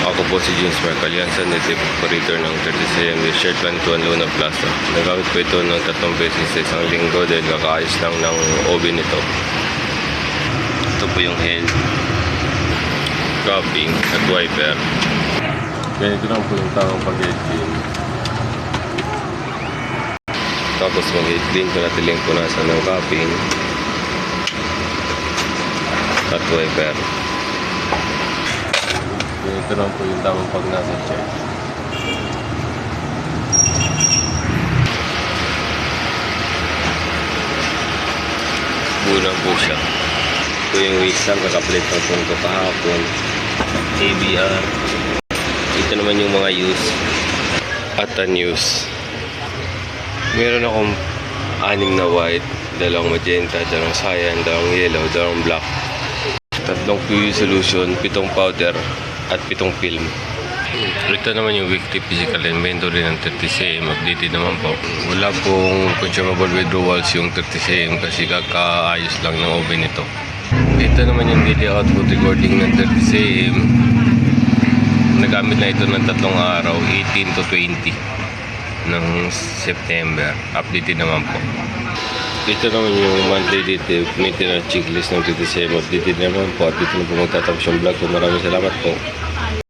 Ako po si James Mark Alianza, native operator ng 30cm with shared plan to Luna Plaza. Nagamit po ito ng 3 beses sa isang linggo dahil kakaayos lang ng oven nito. Ito po yung head, cupping at wiper. Ganito lang po yung tamang pag-head clean. Tapos mag-head clean ko natin yung punasan ng cupping at wiper. Ito lang po yung tamang pag-nasa check. Bulang po siya. Ito yung waste lang, kakaplit ng punto kahapon. ABR. Ito naman yung mga use at unused. Meron akong 6 na white, 2 magenta, 2 cyan, 2 yellow, 2 black, 3 PU solution, 7 powder at 7 film. Ito naman yung weekly physical inventory ng 30cm. Updated naman po. Wala pong consumable withdrawals yung 30cm kasi kakaayos lang ng oven ito. Ito naman yung daily output recording ng 30cm. Nagamit na ito ng 3 araw, 18 to 20 ng September. Updated naman po. Ito naman yung monthly detail maintenance checklist ng 30cm. Updated naman po at dito na po magtatapos yung vlog ko. Maraming salamat po.